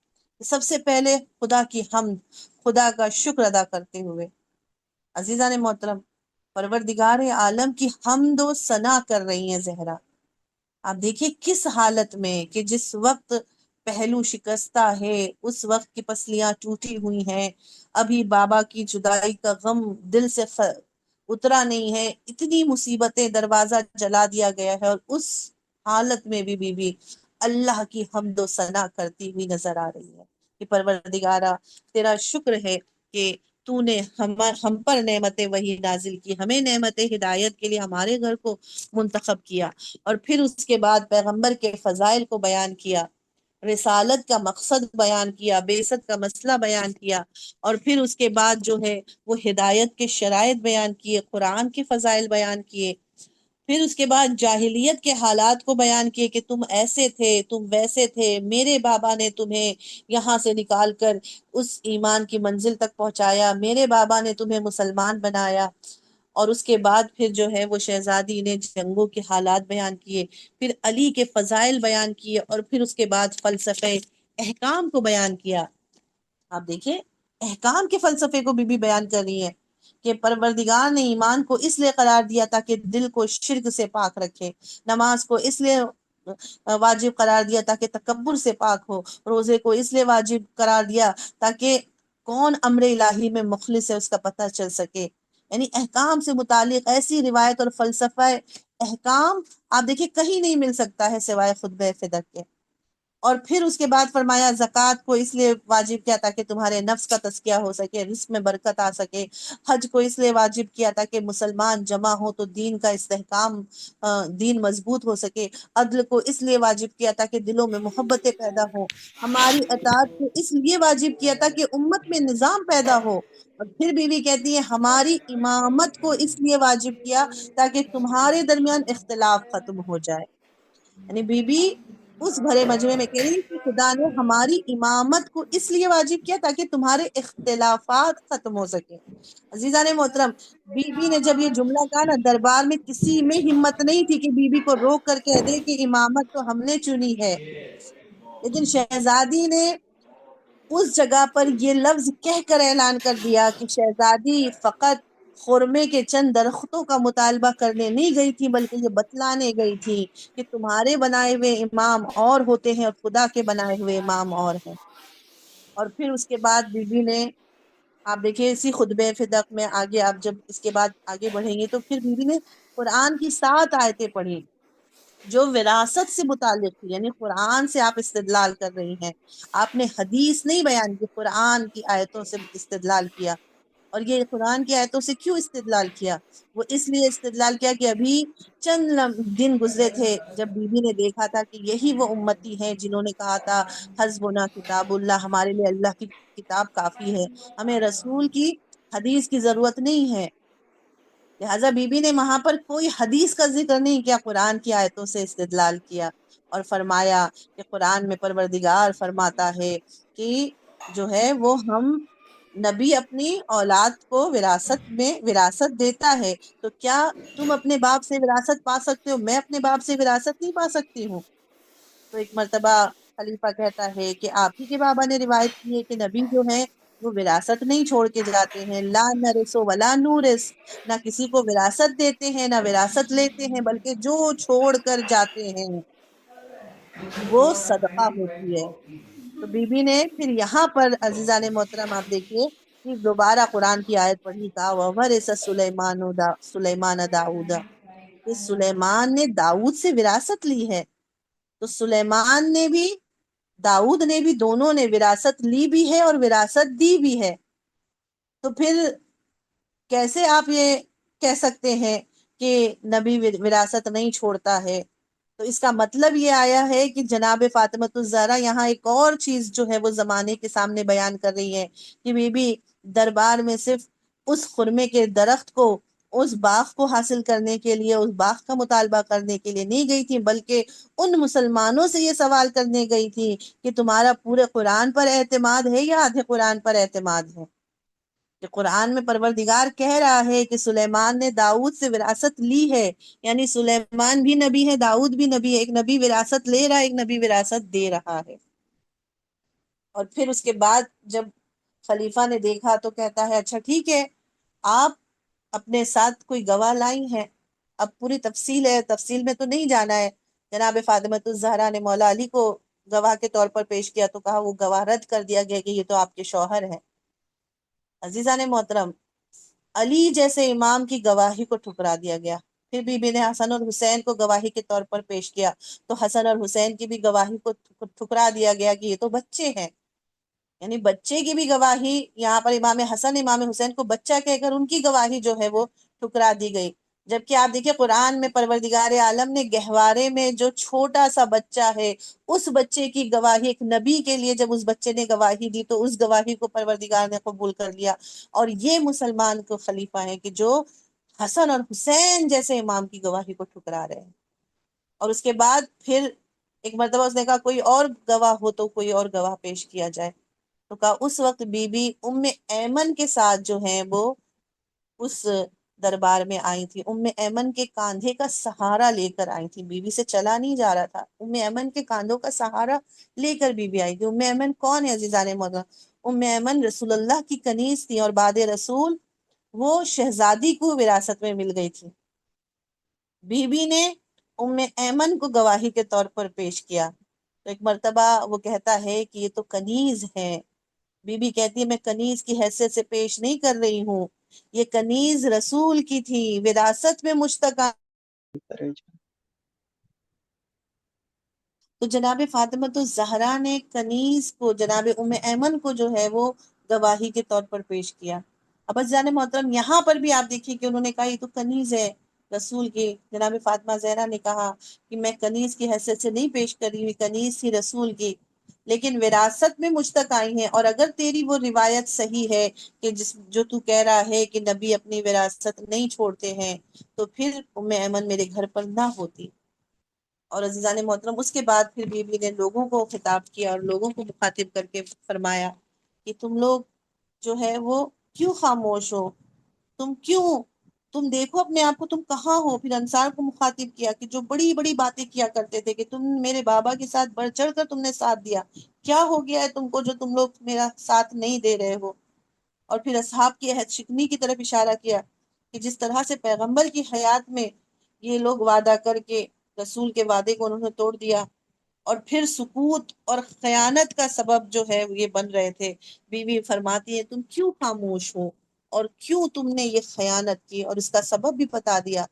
سب سے پہلے خدا کی حمد، خدا کا شکر ادا کرتے ہوئے، عزیزان محترم، پروردگار عالم کی حمد و ثنا کر رہی ہیں زہرا۔ آپ دیکھیے کس حالت میں، کہ جس وقت پہلو شکستہ ہے، اس وقت کی پسلیاں ٹوٹی ہوئی ہیں، ابھی بابا کی جدائی کا غم دل سے اترا نہیں ہے، اتنی مصیبتیں، دروازہ جلا دیا گیا ہے، اور اس حالت میں بھی بی بی اللہ کی حمد و ثنا کرتی ہوئی نظر آ رہی ہے کہ پروردگارا تیرا شکر ہے کہ تو نے ہم پر نعمت وحی نازل کی، ہمیں نعمت ہدایت کے لیے ہمارے گھر کو منتخب کیا، اور پھر اس کے بعد پیغمبر کے فضائل کو بیان کیا، رسالت کا مقصد بیان کیا، بعثت کا مسئلہ بیان کیا، اور پھر اس کے بعد جو ہے وہ ہدایت کے شرائط بیان کیے، قرآن کے فضائل بیان کیے، پھر اس کے بعد جاہلیت کے حالات کو بیان کیے کہ تم ایسے تھے، تم ویسے تھے، میرے بابا نے تمہیں یہاں سے نکال کر اس ایمان کی منزل تک پہنچایا، میرے بابا نے تمہیں مسلمان بنایا، اور اس کے بعد پھر جو ہے وہ شہزادی نے جنگوں کے حالات بیان کیے، پھر علی کے فضائل بیان کیے، اور پھر اس کے بعد فلسفہ احکام کو بیان کیا۔ آپ دیکھیں احکام کے فلسفے کو بھی بیان کر رہی ہے کہ پروردگار نے ایمان کو اس لیے قرار دیا تاکہ دل کو شرک سے پاک رکھے، نماز کو اس لیے واجب قرار دیا تاکہ تکبر سے پاک ہو، روزے کو اس لیے واجب قرار دیا تاکہ کون امر الہی میں مخلص ہے اس کا پتہ چل سکے۔ یعنی احکام سے متعلق ایسی روایت اور فلسفہ احکام آپ دیکھیں کہیں نہیں مل سکتا ہے سوائے خطبہ فدق کے۔ اور پھر اس کے بعد فرمایا زکوٰۃ کو اس لیے واجب کیا تاکہ تمہارے نفس کا تزکیہ ہو سکے، رزق میں برکت آ سکے، حج کو اس لیے واجب کیا تاکہ مسلمان جمع ہو تو دین کا استحکام، دین مضبوط ہو سکے، عدل کو اس لیے واجب کیا تاکہ دلوں میں محبتیں پیدا ہوں، ہماری اطاعت کو اس لیے واجب کیا تاکہ امت میں نظام پیدا ہو، اور پھر بیوی کہتی ہے ہماری امامت کو اس لیے واجب کیا تاکہ تمہارے درمیان اختلاف ختم ہو جائے۔ یعنی بی بی اس بھرے مجمع میں کہہ رہی ہے کہ خدا نے ہماری امامت کو اس لیے واجب کیا تاکہ تمہارے اختلافات ختم ہو سکے۔ عزیزان محترم، بی بی نے جب یہ جملہ کہا نا، دربار میں کسی میں ہمت نہیں تھی کہ بی بی کو روک کر کہہ دے کہ امامت تو ہم نے چنی ہے، لیکن شہزادی نے اس جگہ پر یہ لفظ کہہ کر اعلان کر دیا کہ شہزادی فقط خرمے کے چند درختوں کا مطالبہ کرنے نہیں گئی تھی، بلکہ یہ بتلانے گئی تھی کہ تمہارے بنائے ہوئے امام اور ہوتے ہیں اور خدا کے بنائے ہوئے امام اور ہیں۔ اور پھر اس کے بعد بی بی نے، آپ دیکھیں اسی خطبہ فدق میں آگے، آپ جب اس کے بعد آگے بڑھیں گے تو پھر بی بی نے قرآن کی 7 آیتیں پڑھی جو وراثت سے متعلق تھی، یعنی قرآن سے آپ استدلال کر رہی ہیں، آپ نے حدیث نہیں بیان کی، قرآن کی آیتوں سے استدلال کیا۔ اور یہ قرآن کی آیتوں سے کیوں استدلال کیا؟ وہ اس لیے استدلال کیا کہ ابھی چند دن گزرے تھے جب بی بی نے دیکھا تھا کہ یہی وہ امتی ہیں جنہوں نے کہا تھا حسبنا کتاب اللہ، ہمارے لیے اللہ کی کتاب کافی ہے، ہمیں رسول کی حدیث کی ضرورت نہیں ہے۔ لہٰذا بی بی نے وہاں پر کوئی حدیث کا ذکر نہیں کیا، قرآن کی آیتوں سے استدلال کیا، اور فرمایا کہ قرآن میں پروردگار فرماتا ہے کہ جو ہے وہ ہم نبی اپنی اولاد کو وراثت دیتا ہے، تو کیا تم اپنے باپ سے وراثت پا سکتے ہو؟ میں اپنے باپ سے وراثت نہیں پا سکتی ہوں؟ تو ایک مرتبہ خلیفہ کہتا ہے کہ آپ ہی کے بابا نے روایت کی ہے کہ نبی جو ہے وہ وراثت نہیں چھوڑ کے جاتے ہیں، لا نرث ولا نورث، نہ کسی کو وراثت دیتے ہیں نہ وراثت لیتے ہیں، بلکہ جو چھوڑ کر جاتے ہیں وہ صدقہ ہوتی ہے۔ تو بی بی نے پھر یہاں پر عزیزان محترم آپ دیکھیے کہ دوبارہ قرآن کی آیت پڑھی، کہا وَوَرِثَ سُلَیمَانَ داؤد، کہ سلیمان نے داؤد سے وراثت لی ہے۔ تو سلیمان نے بھی، داؤد نے بھی، دونوں نے وراثت لی بھی ہے اور وراثت دی بھی ہے۔ تو پھر کیسے آپ یہ کہہ سکتے ہیں کہ نبی وراثت نہیں چھوڑتا ہے؟ تو اس کا مطلب یہ آیا ہے کہ جناب فاطمۃ الزہرا یہاں ایک اور چیز جو ہے وہ زمانے کے سامنے بیان کر رہی ہے کہ بی بی دربار میں صرف اس خرمے کے درخت کو، اس باغ کو حاصل کرنے کے لیے، اس باغ کا مطالبہ کرنے کے لیے نہیں گئی تھی، بلکہ ان مسلمانوں سے یہ سوال کرنے گئی تھی کہ تمہارا پورے قرآن پر اعتماد ہے یا آدھے قرآن پر اعتماد ہے؟ کہ قرآن میں پروردگار کہہ رہا ہے کہ سلیمان نے داؤد سے وراثت لی ہے، یعنی سلیمان بھی نبی ہے، داؤد بھی نبی ہے، ایک نبی وراثت لے رہا ہے، ایک نبی وراثت دے رہا ہے۔ اور پھر اس کے بعد جب خلیفہ نے دیکھا تو کہتا ہے اچھا ٹھیک ہے، آپ اپنے ساتھ کوئی گواہ لائی ہیں، اب پوری تفصیل ہے، تفصیل میں تو نہیں جانا ہے۔ جناب فاطمۃ الزہرا نے مولا علی کو گواہ کے طور پر پیش کیا تو کہا وہ گواہ رد کر دیا گیا کہ یہ تو آپ کے شوہر ہیں۔ عزیزان محترم، علی جیسے امام کی گواہی کو ٹھکرا دیا گیا۔ پھر بی بی نے حسن اور حسین کو گواہی کے طور پر پیش کیا تو حسن اور حسین کی بھی گواہی کو ٹھکرا دیا گیا کہ یہ تو بچے ہیں، یعنی بچے کی بھی گواہی، یہاں پر امام حسن امام حسین کو بچہ کہہ کر ان کی گواہی جو ہے وہ ٹھکرا دی گئی۔ جبکہ آپ دیکھیں قرآن میں پروردگار عالم نے گہوارے میں جو چھوٹا سا بچہ ہے اس بچے کی گواہی، ایک نبی کے لیے جب اس بچے نے گواہی دی تو اس گواہی کو پروردگار نے قبول کر لیا۔ اور یہ مسلمان کو خلیفہ ہیں کہ جو حسن اور حسین جیسے امام کی گواہی کو ٹھکرا رہے ہیں۔ اور اس کے بعد پھر ایک مرتبہ اس نے کہا کوئی اور گواہ ہو تو کوئی اور گواہ پیش کیا جائے، تو کہا اس وقت بی بی ام ایمن کے ساتھ جو ہیں وہ اس دربار میں آئی تھی۔ ام ایمن کے کاندھے کا سہارا لے کر آئی تھی، بی بی سے چلا نہیں جا رہا تھا، ام ایمن کے کاندھوں کا سہارا لے کر بی بی آئی تھی۔ ام ایمن کون ہے عزیزان محترم؟ ام ایمن رسول اللہ کی کنیز تھی اور بعد رسول وہ شہزادی کو وراثت میں مل گئی تھی۔ بی بی نے ام ایمن کو گواہی کے طور پر پیش کیا تو ایک مرتبہ وہ کہتا ہے کہ یہ تو کنیز ہے۔ بی بی کہتی ہے میں کنیز کی حیثیت سے پیش نہیں کر رہی ہوں، یہ کنیز رسول کی تھی، وراثت میں مشتق۔ تو جناب فاطمۃ الزہرا نے کنیز کو، جناب ام ایمن کو جو ہے وہ گواہی کے طور پر پیش کیا۔ اب جان محترم یہاں پر بھی آپ دیکھیے کہ انہوں نے کہا یہ تو کنیز ہے رسول کی۔ جناب فاطمہ زہرا نے کہا کہ میں کنیز کی حیثیت سے نہیں پیش کری ہوئی، کنیز تھی رسول کی، لیکن وراثت میں مشتق آئی ہیں۔ اور اگر تیری وہ روایت صحیح ہے کہ جو تو کہہ رہا ہے کہ نبی اپنی وراثت نہیں چھوڑتے ہیں، تو پھر ام ایمن میرے گھر پر نہ ہوتی۔ اور عزیزان محترم اس کے بعد پھر بی بی نے لوگوں کو خطاب کیا اور لوگوں کو مخاطب کر کے فرمایا کہ تم لوگ جو ہے وہ کیوں خاموش ہو، تم دیکھو اپنے آپ کو، تم کہاں ہو؟ پھر انصار کو مخاطب کیا کہ جو بڑی بڑی باتیں کیا کرتے تھے کہ تم میرے بابا کے ساتھ بڑھ چڑھ کر تم نے ساتھ دیا، کیا ہو گیا ہے تم کو جو تم لوگ میرا ساتھ نہیں دے رہے ہو؟ اور پھر اصحاب کی عہد شکنی کی طرف اشارہ کیا کہ جس طرح سے پیغمبر کی حیات میں یہ لوگ وعدہ کر کے رسول کے وعدے کو انہوں نے توڑ دیا اور پھر سکوت اور خیانت کا سبب جو ہے یہ بن رہے تھے۔ بیوی فرماتی ہے تم کیوں خاموش ہو اور کیوں تم نے یہ خیانت کی، اور اس کا سبب بھی بتا دیا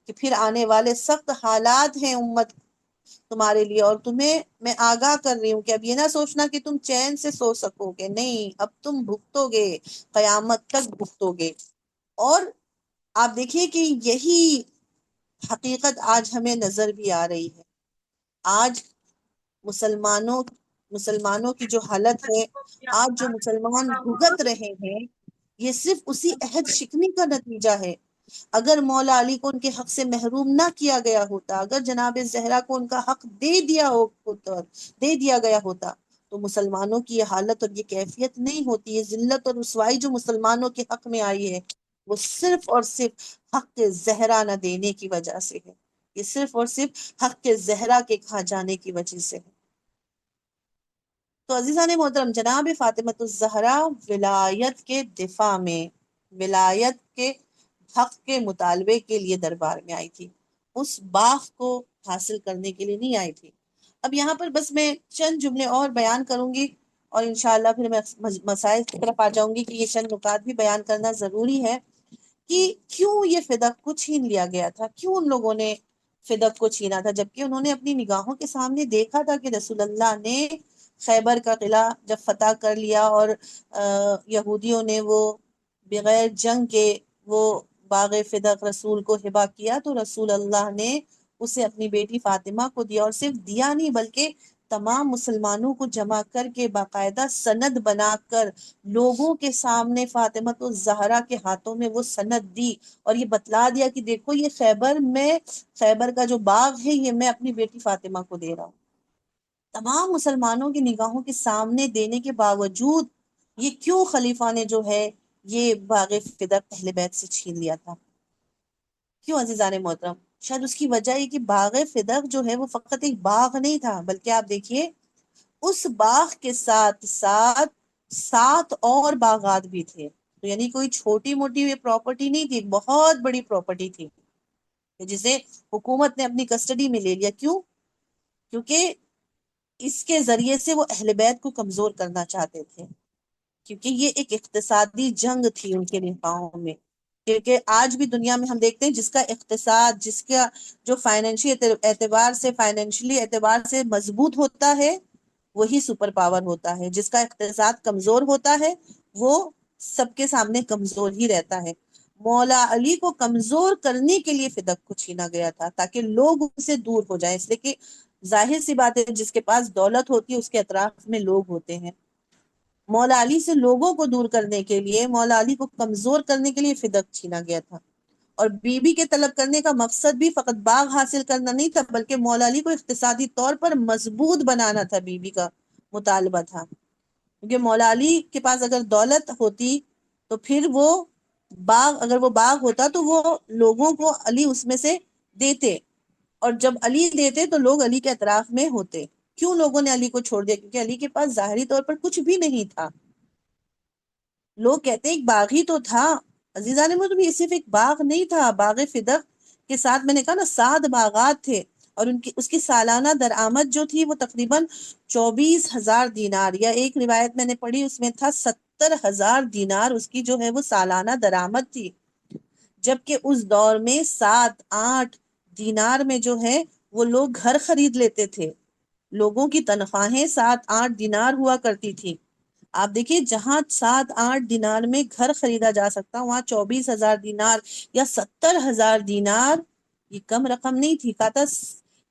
کہ پھر آنے والے سخت حالات ہیں امت تمہارے لیے، اور تمہیں میں آگاہ کر رہی ہوں کہ اب یہ نہ سوچنا کہ تم چین سے سو سکو گے، نہیں، اب تم بھگتو گے، قیامت تک بھگتو گے۔ اور آپ دیکھیے کہ یہی حقیقت آج ہمیں نظر بھی آ رہی ہے۔ آج مسلمانوں کی جو حالت ہے، آج جو مسلمان بھگت رہے ہیں، یہ صرف اسی عہد شکنی کا نتیجہ ہے۔ اگر مولا علی کو ان کے حق سے محروم نہ کیا گیا ہوتا، اگر جناب زہرا کو ان کا حق دے دیا گیا ہوتا تو مسلمانوں کی یہ حالت اور یہ کیفیت نہیں ہوتی۔ یہ ذلت اور رسوائی جو مسلمانوں کے حق میں آئی ہے وہ صرف اور صرف حق زہرا نہ دینے کی وجہ سے ہے، یہ صرف اور صرف حق زہرا کے کھا جانے کی وجہ سے ہے۔ تو عزیزان محترم جناب فاطمۃ الزہرا ولایت کے دفاع میں، ولایت کے حق کے مطالبے کے لیے دربار میں آئی تھی، اس باغ کو حاصل کرنے کے لیے نہیں آئی تھی۔ اب یہاں پر بس میں چند جملے اور بیان کروں گی اور انشاءاللہ پھر میں مسائل کی طرف آ جاؤں گی کہ یہ چند نکات بھی بیان کرنا ضروری ہے کہ کیوں یہ فدق کو چھین لیا گیا تھا، کیوں ان لوگوں نے فدق کو چھینا تھا، جبکہ انہوں نے اپنی نگاہوں کے سامنے دیکھا تھا کہ رسول اللہ نے خیبر کا قلعہ جب فتح کر لیا اور یہودیوں نے وہ بغیر جنگ کے وہ باغ فدق رسول کو ہبہ کیا، تو رسول اللہ نے اسے اپنی بیٹی فاطمہ کو دیا، اور صرف دیا نہیں بلکہ تمام مسلمانوں کو جمع کر کے باقاعدہ سند بنا کر لوگوں کے سامنے فاطمہ تو زہرا کے ہاتھوں میں وہ سند دی، اور یہ بتلا دیا کہ دیکھو یہ خیبر کا جو باغ ہے یہ میں اپنی بیٹی فاطمہ کو دے رہا ہوں۔ تمام مسلمانوں کی نگاہوں کے سامنے دینے کے باوجود یہ کیوں خلیفہ نے جو ہے یہ باغ فدق اہل بیت سے چھین لیا تھا؟ کیوں عزیزان محترم؟ شاید اس کی وجہ یہ کہ باغ فدق جو ہے وہ فقط ایک باغ نہیں تھا، بلکہ آپ دیکھیے اس باغ کے ساتھ ساتھ 7 اور باغات بھی تھے، تو یعنی کوئی چھوٹی موٹی پراپرٹی نہیں تھی، بہت بڑی پراپرٹی تھی جسے حکومت نے اپنی کسٹڈی میں لے لیا۔ کیوں؟ کیونکہ اس کے ذریعے سے وہ اہل بیت کو کمزور کرنا چاہتے تھے، کیونکہ یہ ایک اقتصادی جنگ تھی ان کے نگاہوں میں۔ کیونکہ آج بھی دنیا میں ہم دیکھتے ہیں جس کا اقتصاد، جس کا جو فائنینشلی اعتبار سے مضبوط ہوتا ہے وہی سپر پاور ہوتا ہے، جس کا اقتصاد کمزور ہوتا ہے وہ سب کے سامنے کمزور ہی رہتا ہے۔ مولا علی کو کمزور کرنے کے لیے فدق کو چھینا گیا تھا تاکہ لوگ ان سے دور ہو جائیں، اس لیے کہ ظاہر سی بات ہے جس کے پاس دولت ہوتی ہے اس کے اطراف میں لوگ ہوتے ہیں۔ مولا علی سے لوگوں کو دور کرنے کے لیے، مولا علی کو کمزور کرنے کے لیے فدق چھینا گیا تھا، اور بی بی کے طلب کرنے کا مقصد بھی فقط باغ حاصل کرنا نہیں تھا بلکہ مولا علی کو اقتصادی طور پر مضبوط بنانا تھا۔ بی بی کا مطالبہ تھا کیونکہ مولا علی کے پاس اگر دولت ہوتی تو پھر وہ اگر وہ باغ ہوتا تو وہ لوگوں کو علی اس میں سے دیتے، اور جب علی دیتے تو لوگ علی کے اطراف میں ہوتے۔ کیوں لوگوں نے علی کو چھوڑ دیا؟ کیونکہ علی کے پاس ظاہری طور پر کچھ بھی نہیں تھا۔ لوگ کہتے ہیں ایک باغ ہی تو تھا، عزیزان میں یہ صرف ایک باغ نہیں تھا، باغ فدق کے ساتھ میں نے کہا نا 7 باغات تھے، اور اس کی سالانہ درآمد جو تھی وہ تقریباً 24,000 دینار، یا ایک روایت میں نے پڑھی اس میں تھا 70,000 دینار اس کی جو ہے وہ سالانہ درآمد تھی، جبکہ اس دور میں 7-8 دینار میں جو ہے وہ لوگ گھر خرید لیتے تھے۔ لوگوں کی تنخواہیں 7-8 دینار ہوا کرتی تھی۔ آپ دیکھیے جہاں 7-8 دینار میں گھر خریدا جا سکتا وہاں 24,000 دینار یا 70,000 دینار یہ کم رقم نہیں تھی۔ کہا تھا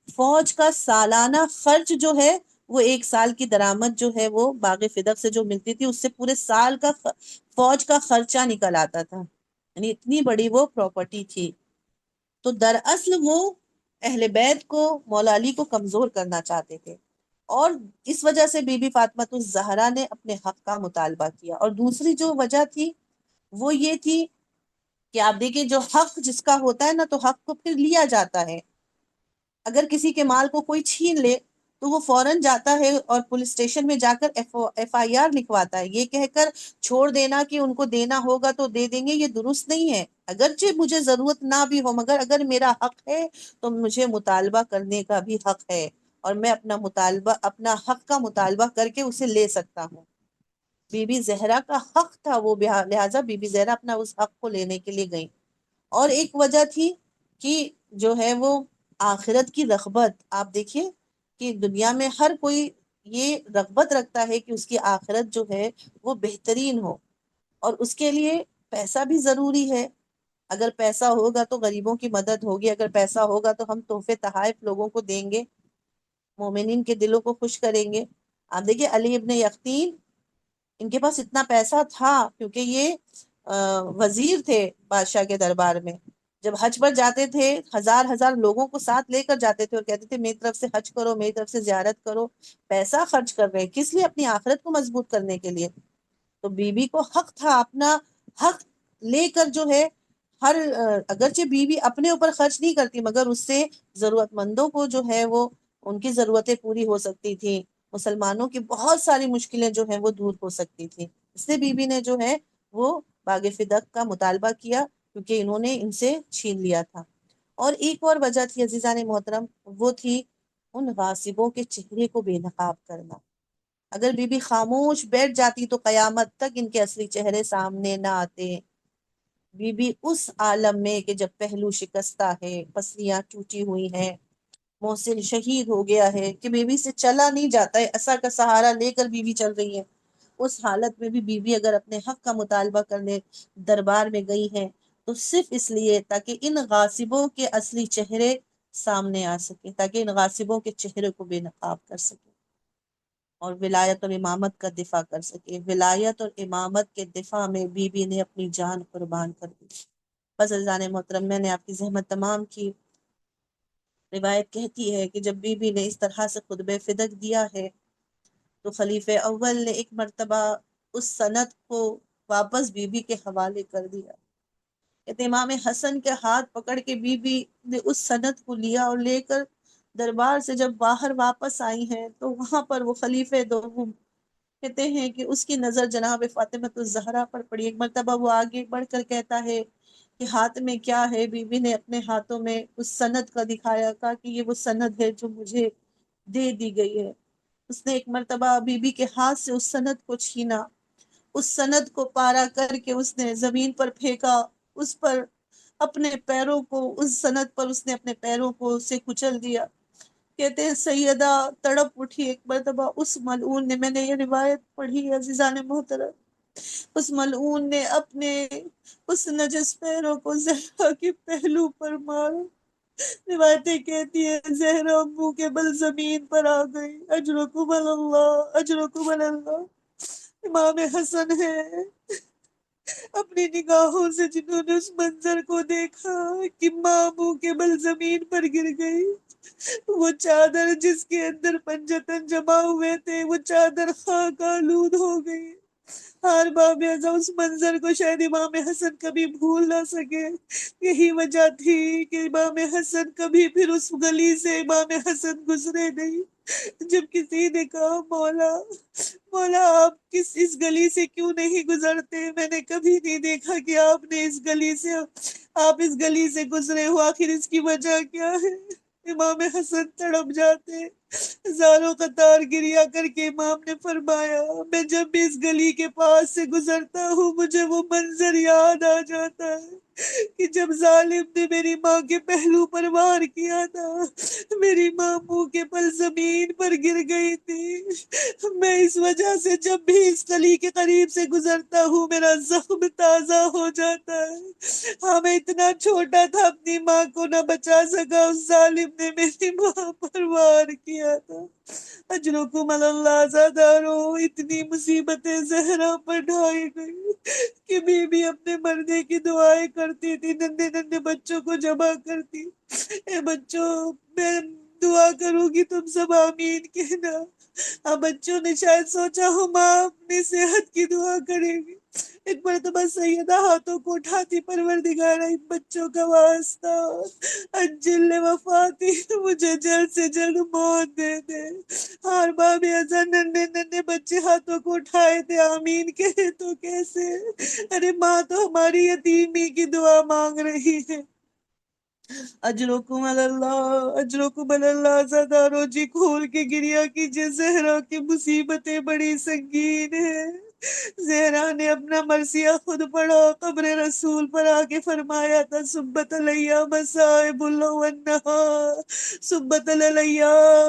فوج کا سالانہ خرچ جو ہے وہ 1 سال کی درآمد جو ہے وہ باغ فدق سے جو ملتی تھی اس سے پورے سال کا فوج کا خرچہ نکل آتا تھا، یعنی اتنی بڑی وہ پراپرٹی تھی۔ تو دراصل وہ اہل بیت کو، مولا علی کو کمزور کرنا چاہتے تھے، اور اس وجہ سے بی بی فاطمہ الزہرا نے اپنے حق کا مطالبہ کیا۔ اور دوسری جو وجہ تھی وہ یہ تھی کہ آپ دیکھیں جو حق جس کا ہوتا ہے نا تو حق کو پھر لیا جاتا ہے۔ اگر کسی کے مال کو کوئی چھین لے تو وہ فوراً جاتا ہے اور پولیس اسٹیشن میں جا کر ایف آئی آر لکھواتا ہے، یہ کہہ کر چھوڑ دینا کہ ان کو دینا ہوگا تو دے دیں گے، یہ درست نہیں ہے۔ اگرچہ مجھے ضرورت نہ بھی ہو مگر اگر میرا حق ہے تو مجھے مطالبہ کرنے کا بھی حق ہے، اور میں اپنا حق کا مطالبہ کر کے اسے لے سکتا ہوں۔ بی بی زہرا کا حق تھا وہ، لہٰذا بی بی زہرا اپنا اس حق کو لینے کے لیے گئیں۔ اور ایک وجہ تھی کہ جو ہے وہ آخرت کی رغبت۔ آپ دیکھیے کہ دنیا میں ہر کوئی یہ رغبت رکھتا ہے کہ اس کی آخرت جو ہے وہ بہترین ہو، اور اس کے لیے پیسہ بھی ضروری ہے۔ اگر پیسہ ہوگا تو غریبوں کی مدد ہوگی، اگر پیسہ ہوگا تو ہم تحفے تحائف لوگوں کو دیں گے، مومنین کے دلوں کو خوش کریں گے۔ آپ دیکھیے علی ابن یقطین، ان کے پاس اتنا پیسہ تھا کیونکہ یہ وزیر تھے بادشاہ کے دربار میں۔ جب حج پر جاتے تھے 1000 لوگوں کو ساتھ لے کر جاتے تھے اور کہتے تھے میری طرف سے حج کرو، میری طرف سے زیارت کرو۔ پیسہ خرچ کر رہے کس لیے؟ اپنی آخرت کو مضبوط کرنے کے لیے۔ تو بی بی کو حق تھا اپنا حق لے کر جو ہے اگرچہ بی بی اپنے اوپر خرچ نہیں کرتی مگر اس سے ضرورت مندوں کو جو ہے وہ ان کی ضرورتیں پوری ہو سکتی تھی، مسلمانوں کی بہت ساری مشکلیں جو ہیں وہ دور ہو سکتی تھی۔ اس لیے بی بی نے جو ہے وہ باغ فدق کا مطالبہ کیا کیونکہ انہوں نے ان سے چھین لیا تھا۔ اور ایک اور وجہ تھی عزیزان محترم، وہ تھی ان غاصبوں کے چہرے کو بے نقاب کرنا۔ اگر بی بی خاموش بیٹھ جاتی تو قیامت تک ان کے اصلی چہرے سامنے نہ آتے۔ بی بی اس عالم میں کہ جب پہلو شکستہ ہے، پسلیاں ٹوٹی ہوئی ہیں، محسن شہید ہو گیا ہے کہ بی بی سے چلا نہیں جاتا ہے، عصا کا سہارا لے کر بی بی چل رہی ہے، اس حالت میں بھی بی بی اگر اپنے حق کا مطالبہ کرنے دربار میں گئی ہیں تو صرف اس لیے تاکہ ان غاصبوں کے اصلی چہرے سامنے آ سکے، تاکہ ان غاصبوں کے چہرے کو بے نقاب کر سکے اور ولایت اور امامت کا دفاع کر سکے۔ ولایت اور امامت کے دفاع میں بی بی نے اپنی جان قربان کر دی۔ بس عزیزان محترم، میں نے آپ کی زحمت تمام کی۔ روایت کہتی ہے کہ جب بی بی نے اس طرح سے خطبہ فدق دیا ہے تو خلیفہ اول نے ایک مرتبہ اس سند کو واپس بی بی کے حوالے کر دیا۔ کہتے امام حسن کے ہاتھ پکڑ کے بی بی نے اس سند کو لیا اور لے کر دربار سے جب باہر واپس آئی ہیں تو وہاں پر وہ خلیفہ دوم کہتے ہیں کہ اس کی نظر جناب فاطمہ الزہرا پر پڑی۔ ایک مرتبہ وہ آگے بڑھ کر کہتا ہے کہ ہاتھ میں کیا ہے؟ بی بی نے اپنے ہاتھوں میں اس سند کا دکھایا، کہا کہ یہ وہ سند ہے جو مجھے دے دی گئی ہے۔ اس نے ایک مرتبہ بی بی کے ہاتھ سے اس سند کو چھینا، اس سند کو پارا کر کے اس نے زمین پر پھینکا، اس پر اپنے پیروں کو، اس سند پر اس نے اپنے پیروں کو سے کچل دیا۔ کہتے ہیں سیدہ تڑپ اٹھی۔ ایک مرتبہ اس ملعون نے، میں نے یہ روایت پڑھی ہے عزیزان محترم، اس ملعون نے اپنے اس نجس پیروں کو زہرا کے پہلو پر مارا۔ روایتیں کہتی ہیں زہرا منہ کے بل زمین پر آ گئی۔ اجرکم اللہ، اجرکم اللہ۔ امام حسن ہے، اپنی نگاہوں سے جنہوں نے اس منظر کو دیکھا کہ ماں منہ کے بل زمین پر گر گئی، وہ چادر جس کے اندر پنجتن جمع ہوئے تھے وہ چادر خاک آلود ہو گئی۔ ہر باب اعظم اس منظر کو شاید امام حسن کبھی بھول نہ سکے۔ یہی وجہ تھی کہ امام حسن کبھی پھر اس گلی سے امام حسن گزرے نہیں۔ جب کسی نے کہا مولا مولا آپ اس گلی سے کیوں نہیں گزرتے، میں نے کبھی نہیں دیکھا کہ آپ نے آپ اس گلی سے گزرے ہو، آخر اس کی وجہ کیا ہے؟ امام حسن تڑپ جاتے، زاروں قطار گریا کر کے امام نے فرمایا میں جب بھی اس گلی کے پاس سے گزرتا ہوں مجھے وہ منظر یاد آ جاتا ہے کہ جب ظالم نے میری ماں کے پہلو پر وار کیا تھا، میری ماں منہ کے پل زمین پر گر گئی تھی۔ میں اس وجہ سے جب بھی اس گلی کے قریب سے گزرتا ہوں میرا زخم تازہ ہو جاتا ہے۔ ہاں میں اتنا چھوٹا تھا، اپنی ماں کو نہ بچا سکا، اس ظالم نے میری ماں پر وار کیا تھا۔ اجرکم اللہ زادارو، اتنی مصیبتیں زہرا پر ڈھائی گئی کہ بی بی اپنے مرنے کی دعائیں کرتی تھی، ننھے ننھے بچوں کو جمع کرتی، اے بچوں میں دعا کروں گی تم سب آمین کہنا۔ اب بچوں نے شاید سوچا ہو ماں اپنی صحت کی دعا کرے گی۔ ایک مرتبہ سیدہ ہاتھوں کو اٹھاتی پروردگارہ ان بچوں کا واسطہ اجل وفاتی، مجھے جلد سے جلد موت دے دے۔ ہر باب اذان ننے ننے بچے ہاتھوں کو اٹھائے تھے، آمین کہے تو کیسے؟ ارے ماں تو ہماری یتیمی کی دعا مانگ رہی ہے۔ اجرکم اللہ، اجرکم اللہ زادارو جی کھول کے گریا کیجئے، زہرا کی مصیبتیں بڑی سنگین ہیں۔ زہرا نے اپنا مرثیہ خود پڑھا، قبر رسول پر آگے فرمایا تھا سبت علیہ مصائب اللہ والنہار، سبت علیہ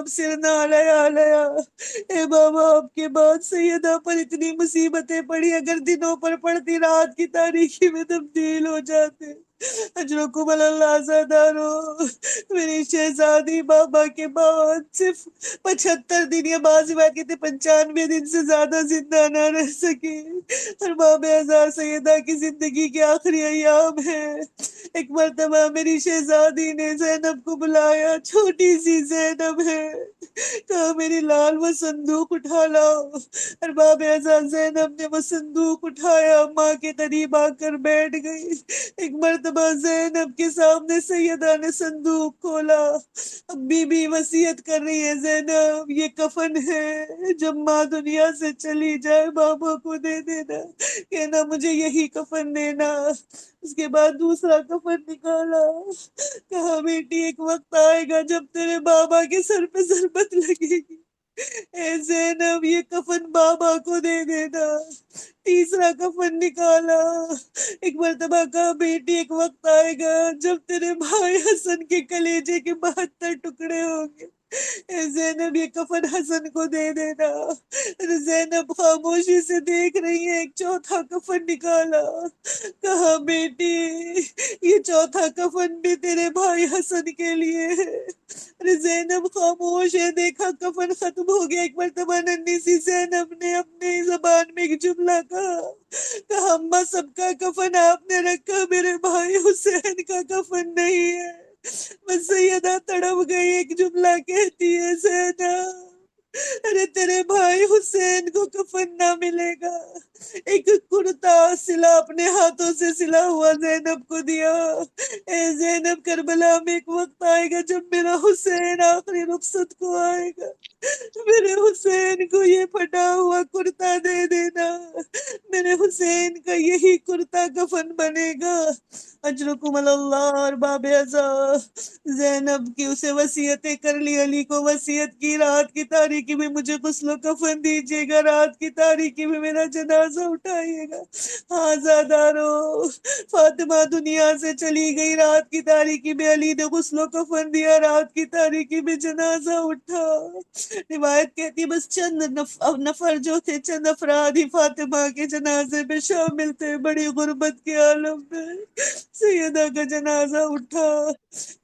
سرنا علیہ۔ اے بابا آپ کے بعد سیدہ پر اتنی مصیبتیں پڑی، اگر دنوں پر پڑتی رات کی تاریخی میں تبدیل ہو جاتے۔ اجرکم اللہ زادارو، میری شہزادی بابا کے بعد صرف 75 دن یا بعض بات کہتے 95 دن سے زیادہ زندہ نہ رہ سکی۔ ارباب ہزار سیدہ کی زندگی کے آخری ایام ہے۔ ایک مرتبہ میری شہزادی نے زینب کو بلایا، چھوٹی سی زینب ہے، کہا میری لال وہ صندوق اٹھا لاؤ۔ ارباب ہزار زینب نے وہ صندوق اٹھایا، ماں کے قریب آ کر بیٹھ گئی۔ ایک مرتبہ زینب کے سامنے سیدہ نے صندوق کھولا، اب بی بی وصیت کر رہی ہے زینب یہ کفن ہے، جب ماں دنیا سے چلی جائے بابا کو دے دینا، کہنا مجھے یہی کفن دینا۔ اس کے بعد دوسرا کفن نکالا، کہا بیٹی ایک وقت آئے گا جب تیرے بابا کے سر پہ ضربت لگے گی، اے زینب یہ کفن بابا کو دے دینا۔ تیسرا کفن نکالا، ایک مرتبہ کہا بیٹی ایک وقت آئے گا جب تیرے بھائی حسن کے کلیجے کے 72 ٹکڑے ہوں گے، اے زینب یہ کفن حسن کو دے دینا۔ زینب خاموشی سے دیکھ رہی ہے، ایک چوتھا کفن نکالا، کہا بیٹی یہ چوتھا کفن بھی تیرے بھائی حسن کے لیے ہے۔ ارے زینب خاموش ہے، دیکھا کفن ختم ہو گیا، ایک مرتبہ ننھی سی زینب نے اپنی زبان میں ایک جملہ کہا اماں سب کا کفن آپ نے رکھا، میرے بھائی حسین کا کفن نہیں ہے۔ بس سیدہ تڑپ گئی، ایک جملہ کہتی ہے زینب ارے تیرے بھائی حسین کو کفن نہ ملے گا۔ ایک کرتا سلا اپنے ہاتھوں سے سلا ہوا زینب کو دیا۔ اے زینب کربلا میں ایک وقت آئے گا جب میرا حسین آخری رخصت کو آئے گا، میرے حسین کو یہ پھٹا ہوا کرتا دے دینا، میرے حسین کا یہی کرتا کفن بنے گا۔ اجرکم اللہ۔ اور باب ازاں زینب کی اسے وصیتیں کر لی، علی کو وصیت کی رات کی تاریکی میں مجھے غسل و کفن دیجیے گا، رات کی تاریکی میں میرا جنازہ اٹھائیے گا۔ ہاں زادارو، فاطمہ دنیا سے چلی گئی، رات کی تاریکی میں علی نے غسل و کفن دیا، رات کی تاریکی میں جنازہ اٹھا۔ روایت کہتی بس چند نفر جو تھے، چند افراد ہی فاطمہ کے جنازے میں شامل تھے، بڑی غربت کے عالم میں سیدہ کا جنازہ اٹھا۔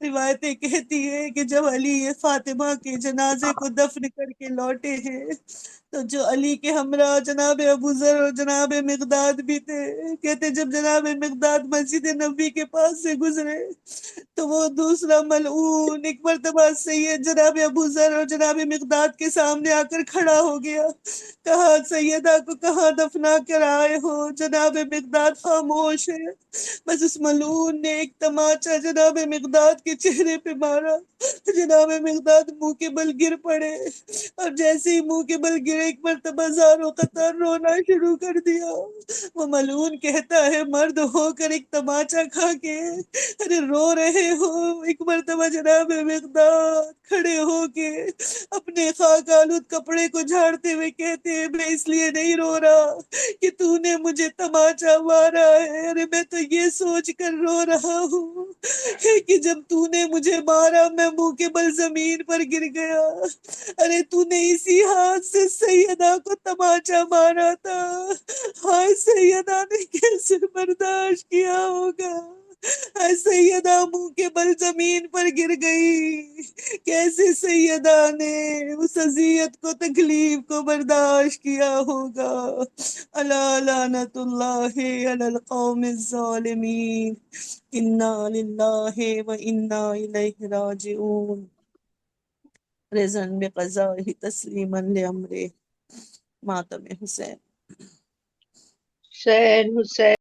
روایتیں کہتی ہے کہ جب علی فاطمہ کے جنازے کو دفن کر کے لوٹے ہیں تو جو علی کے ہمراہ جناب ابو ذر اور جناب مقداد بھی تھے، کہتے جب جناب مقداد مسجد نبی کے پاس سے گزرے تو وہ دوسرا ملعون ایک مرتبہ سید جناب ابو ذر اور جناب مقداد کے سامنے آ کر کھڑا ہو گیا، کہا سیدہ کو کہاں دفنا کر آئے ہو؟ جناب مقداد خاموش ہے، بس اس ملعون نے ایک تماچا جناب مقداد کے چہرے پہ مارا، جناب مقداد منہ کے بل گر پڑے، اور جیسے ہی منہ کے بل گرے ایک مرتبہ زاروں قطار رونا شروع کر دیا۔ وہ ملعون کہتا ہے مرد ہو کر ایک تماچا کھا کے ارے رو رہے ہو؟ ایک مرتبہ جناب مقداد کھڑے ہو کے اپنے خاک آلود کپڑے کو جھاڑتے ہوئے کہتے ہیں میں اس لیے نہیں رو رہا کہ تو نے مجھے تماچا مارا ہے، ارے میں تو یہ سوچ کر رو رہا ہوں کہ جب تو نے مجھے مارا میں منہ کے بل زمین پر گر گیا، ارے تو نے اسی ہاتھ سے سیدہ کو تماچا مارا تھا، ہائے سیدہ نے کیسے برداشت کیا ہوگا، ہائے سیدہ منہ کے بل زمین پر گر گئی، کیسے سیدہ نے اس اذیت کو تکلیف کو برداشت کیا ہوگا۔ الا لعنت اللہ علی القوم الظالمین، انا للہ و انا الیہ راجعون، رضا بقضائہ تسلیما لامرہ، ماتم حسین۔ حسین حسین